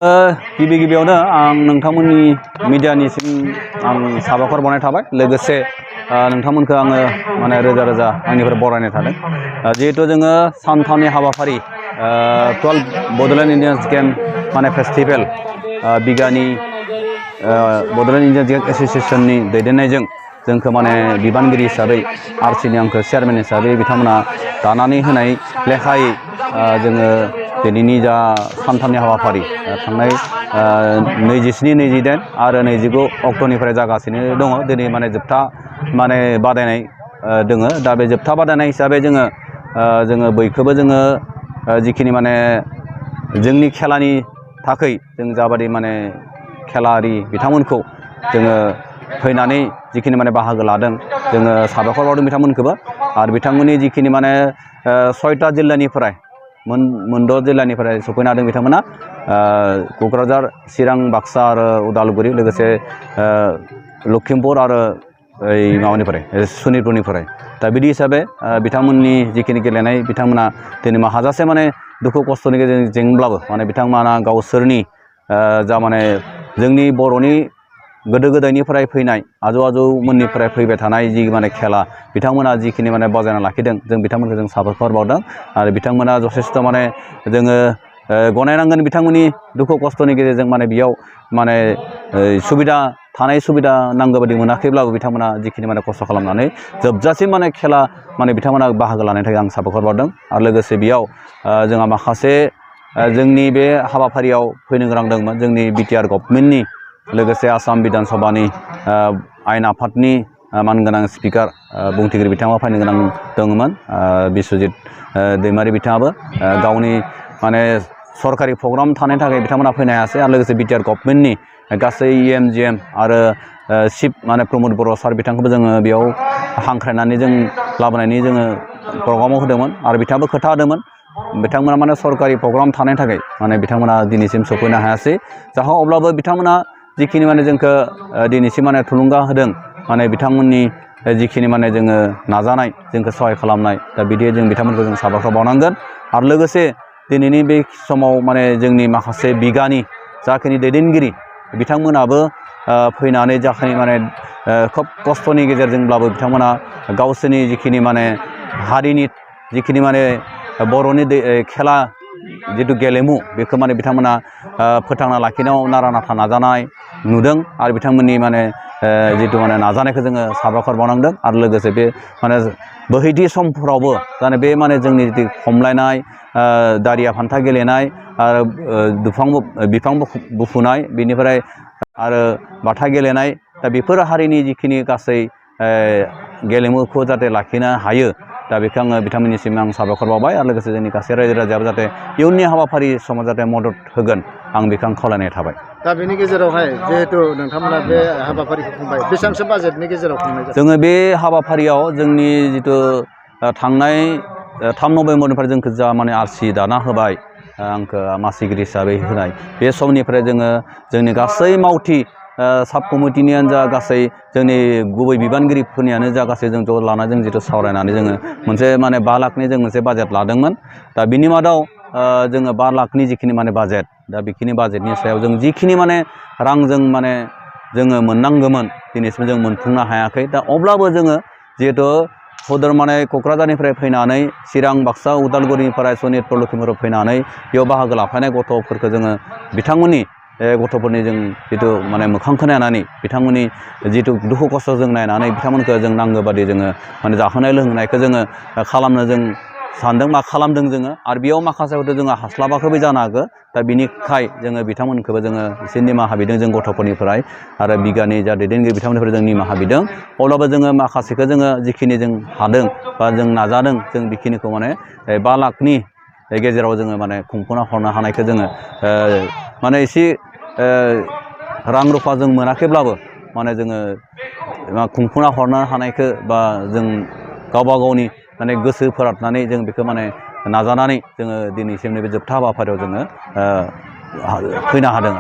गिबि गिबियावनो आं नोंथांमोननि मिडियानिसिम आं साबायखर बावनाय थाबाय लोगोसे नोंथांमोनखौ आङो माने रोजा रोजा आंनिफ्राय बरायनाय थादों जिहेतु जोङो सानथामनि हाबाफारि 12 बड'लेण्ड इन्डियान्स गेम माने फेस्टिभेल बिगानि बड'लेण्ड इन्डियान गेम एस'सिएशननि दैदेननायजों जोंखौ माने बिबानगिरि हिसाबै आरसिनि आंखौ चेयारमेन हिसाबै बिथांमोना दानानै होनाय लेखायै जोङो दिनैनि जा सानथामनि हाबाफारि थांनाय 27, 28 आरो 29 अक्ट'निफ्राय जागासिनो दङ। दिनै माने जोबथा माने बादायनाय दङ। दा बे जोबथा बादायनाय हिसाबै जोङो बयखौबो जोङो जिखिनि माने जोंनि खेलानि थाखाय जों जाबादि माने खेलायारि बिथांमोनखौ जोङो फैनानै जिखिनि माने बाहागो लादों जोङो साबायखर बावदों बिथांमोनखौबो आरो बिथांमोननि जिखिनि माने 6टा जिल्लानिफ्राय मोनद' जिल्लानिफ्राय सफैनो हादों बिथांमोना क'क्राझार, चिरां, बाक्सा आरो उदालगुरि लोगोसे लखिमपुर आरो माबानिफ्राय सनितपुरनिफ्राय दा बिदि हिसाबै बिथांमोननि जिखिनि गेलेनाय बिथांमोना दिनै हाजासे माने दुखु खस्थ'नि गेजेरजों जेंब्लाबो माने बिथांमोना गावसोरनि जा माने जोंनि बर'नि गोदो गोदायनिफ्राय फैनाय आजौ आजौमोननिफ्राय फैबाय थानाय जि माने खेला बिथांमोना जिखिनि माने बजायना लाखिदों जों बिथांमोनखौ जों साबायखर बावदों आरो बिथांमोना जथेस्थ' माने जोङो गनायनांगोन बिथांमोननि दुखु खस्थ'नि गेजेरजों माने बेयाव माने सुबिदा नांगौ बायदि मोनाखैब्लाबो बिथांमोना जिखिनि माने खस्थ' खालामनानै जोबजासिम माने खेला माने बिथांमोना बाहागो लानायनि थाखाय आं साबायखर बावदों आरो लोगोसे बेयाव जोंहा माखासे जोंनि बे हाबाफारियाव फैनो गोनां दंमोन जोंनि बिटिआर गभर्नमेन्टनि लोगोसे आसाम बिधान सभानि आयेन आफादनि मानगोनां स्पिकार बुंथिगिरि बिथाङा फैनो गोनां दङमोन बिस्वजित दैमारि बिथाङाबो गावनि माने सरकारि प्रग्राम थानायनि थाखाय बिथांमोना फैनो हायासै आरो लोगोसे बिटिआर गभर्नमेन्टनि गासै EM आरो चिफ माने प्रमद बर' सार बिथांखौबो जोङो बेयाव हांख्रायनानै जों लाबोनायनि जोङो प्रग्रामाव होदोंमोन आरो बिथाङाबो खोथा होदोंमोन बिथांमोना माने सरकारि प्रग्राम थानायनि थाखाय माने बिथांमोना दिनैसिम सफैनो हायासै अब्लाबो बिथांमोना जिखिनि माने जोंखौ दिनैसिम माने थुलुंगा होदों माने बिथांमोननि जिखिनि माने जोङो नाजानाय जोंखौ सहाय खालामनाय दा बिदि जों बिथांमोनखौ जों साबायखर बावनांगोन आरो लोगोसे दिनैनि बे समाव माने जोंनि माखासे बिगानि जाखिनि दैदेनगिरि बिथांमोनाबो फैनानै जाखिनि माने खोब खस्थ'नि गेजेरजोंब्लाबो बिथांमोना गावसोरनि जिखिनि माने हारिनि जिखिनि माने बर'नि खेला जिथु गेलेमु बेखौ माने बिथांमोना फोथांना लाखिनायाव नारा नाथा नाजानाय नुदों आरो बिथांमोननि माने जिथु माने नाजानायखौ जोङो साबायखर बावनांदों आरो लोगोसे बे माने बोहैथि समफोरावबो जाने बे माने जोंनि जिथु खमलायनाय दारिया फान्था गेलेनाय आरो बिफां बुफुनाय बेनिफ्राय आरो बाथा गेलेनाय दा बेफोर हारिनि जिखिनि गासै गेलेमुखौ जाहाथे लाखिनो हायो दा बेखौ आङो बिथांमोननिसिम आं साबायखर बावबाय आरो लोगोसे जोंनि गासै रायजो राजायाबो जाहाथे इयुननि हाबाफारि समाव जाहाथे मदद होगोन आं बेखौ आं खावलायनाय थाबाय। दा बेनि गेजेरावहाय जिहेतु नोंथांमोना बे हाबाफारिखौ खुंबाय बेसेबांसो बाजेटनि गेजेराव खुंनाय जादों? जोङो बे हाबाफारियाव जोंनि जिथु थांनाय 3 नभेम्बरनिफ्राय जोंखौ जा माने आरसि दाना होबाय आंखौ मासिगिरि हिसाबै होनाय बे समनिफ्राय जोङो जोंनि गासै मावथि साब कमिटिनियानो जा गासै जोंनि गुबै बिबानगिरिफोरनियानो जा गासै जों ज' लाना जों जिथु सावरायनानै जोङो मोनसे माने 5 लाखनि जों मोनसे बाजेट लादोंमोन दा बिनि मादाव जोङो 5 लाखनि जिखिनि माने बाजेट दा बेखिनि बाजेटनि सायाव जों जिखिनि माने रांजों माने जोङो मोननांगौमोन दिनैसिम जों मोनफुंनो हायाखै दा अब्लाबो जोङो जिहेतु हदर माने क'क्राझारनिफ्राय फैनानै चिरां बाक्सा उदालगुरिनिफ्राय सनितपुर लखिमपुराव फैनानै बेयाव बाहागो लाफैनाय गथ'फोरखौ जोङो बिथांमोननि गथ'फोरनि जों जिथु माने मोखांखौ नायनानै बिथांमोननि जिथु दुखु खस्थ' जों नायनानै बिथांमोनखौ जों नांगौ बादि जोङो माने जाहोनाय लोंहोनायखौ जोङो खालामनो जों सानदों बा खालामदों जोङो आरो बेयाव माखासे हयथ' जोङो हास्लाबाखैबो जानो हागौ दा बिनिखाय जोङो बिथांमोनखौबो जोङो एसे निमाहा बिदों जों गथ'फोरनिफ्राय आरो बिगानि जा दैदेनगिरि बिथांमोननिफ्राय जों निमाहा बिदों अब्लाबो जोङो माखासेखौ जोङो जिखिनि जों हादों बा जों नाजादों जों बेखिनिखौ माने 5 लाखनि गेजेराव जोङो माने खुंफुंना हरनो हानायखौ जोङो माने एसे रां रुफा जों मोनाखैब्लाबो माने जोङो खुंफुंना हरनो हानायखौ बा जों गावबा गावनि माने गोसो फोरादनानै जों बेखौ माने नाजानानै जोङो दिनैसिम नैबे जोबथा हाबाफारियाव जोङो फैनो हादों।